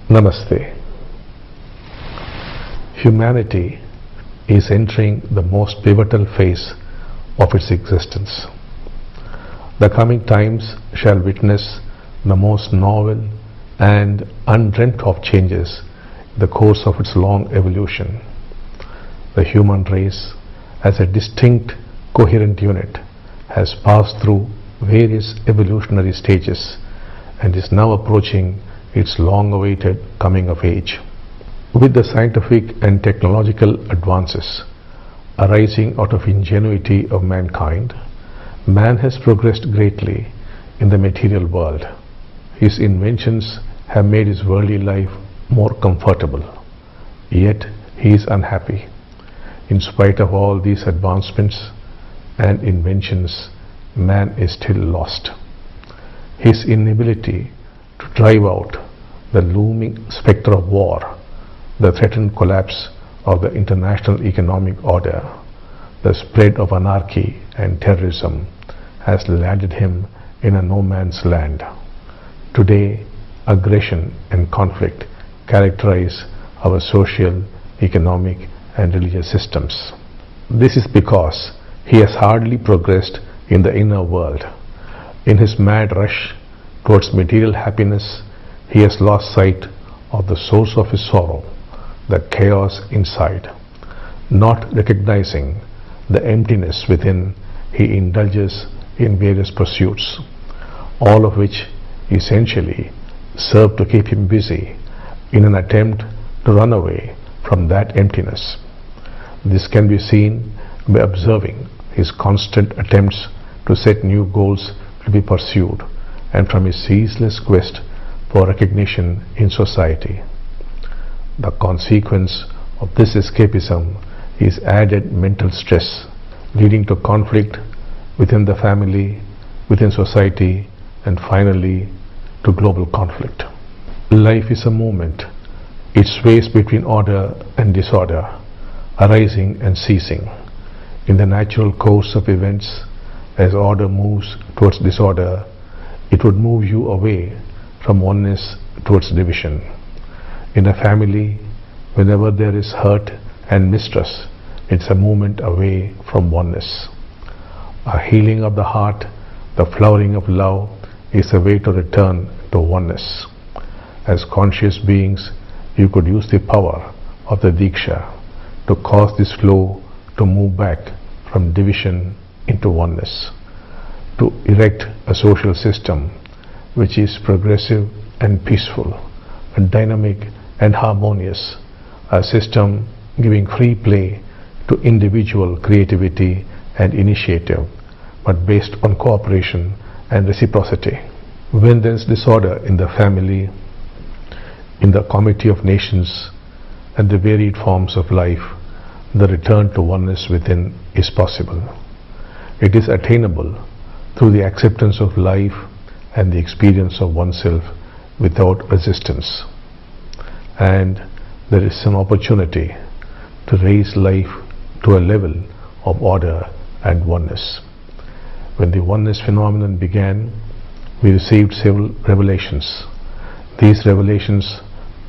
Namaste. Humanity is entering the most pivotal phase of its existence. The coming times shall witness the most novel and undreamt of changes in the course of its long evolution. The human race, as a distinct, coherent unit, has passed through various evolutionary stages and is now approaching its long-awaited coming of age. With the scientific and technological advances arising out of ingenuity of mankind, man has progressed greatly in the material world. His inventions have made his worldly life more comfortable, yet he is unhappy. In spite of all these advancements and inventions, man is still lost. His inability to drive out the looming specter of war, the threatened collapse of the international economic order, the spread of anarchy and terrorism, has landed him in a no man's land. Today, aggression and conflict characterize our social, economic and religious systems. This is because he has hardly progressed in the inner world. In his mad rush towards material happiness, he has lost sight of the source of his sorrow, the chaos inside. Not recognizing the emptiness within, he indulges in various pursuits, all of which essentially serve to keep him busy in an attempt to run away from that emptiness. This can be seen by observing his constant attempts to set new goals to be pursued and from his ceaseless quest for recognition in society. The consequence of this escapism is added mental stress, leading to conflict within the family, within society, and finally to global conflict. Life is a movement. It sways between order and disorder, arising and ceasing. In the natural course of events, as order moves towards disorder, it would move you away from oneness towards division. In a family, whenever there is hurt and mistrust, it's a movement away from oneness. A healing of the heart, the flowering of love, is a way to return to oneness. As conscious beings, you could use the power of the Diksha to cause this flow to move back from division into oneness, to erect a social system which is progressive and peaceful, and dynamic and harmonious, a system giving free play to individual creativity and initiative, but based on cooperation and reciprocity. When there is disorder in the family, in the community of nations, and the varied forms of life, the return to oneness within is possible. It is attainable through the acceptance of life and the experience of oneself without resistance. And there is an opportunity to raise life to a level of order and oneness. When the oneness phenomenon began, we received several revelations. These revelations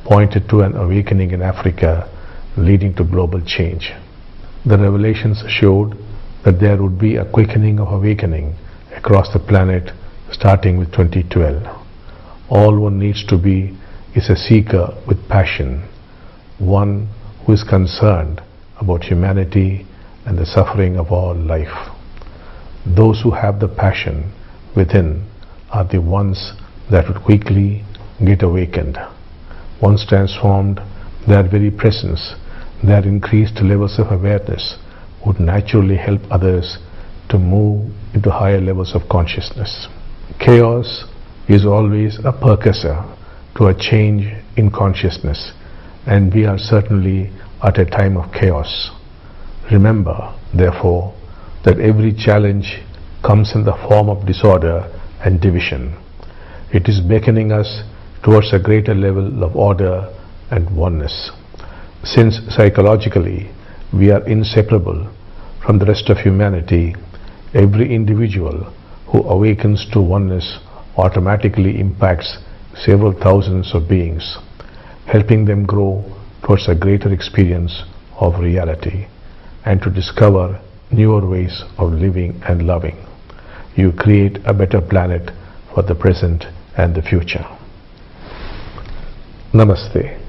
pointed to an awakening in Africa leading to global change. The revelations showed that there would be a quickening of awakening across the planet starting with 2012. All one needs to be is a seeker with passion, one who is concerned about humanity and the suffering of all life. Those who have the passion within are the ones that would quickly get awakened. Once transformed, their very presence, their increased levels of awareness would naturally help others to move into higher levels of consciousness. Chaos is always a precursor to a change in consciousness, and we are certainly at a time of chaos. Remember, therefore, that every challenge comes in the form of disorder and division. It is beckoning us towards a greater level of order and oneness. Since psychologically we are inseparable from the rest of humanity, every individual who awakens to oneness automatically impacts several thousands of beings. helping them grow towards a greater experience of reality and to discover newer ways of living and loving. You create a better planet for the present and the future. Namaste.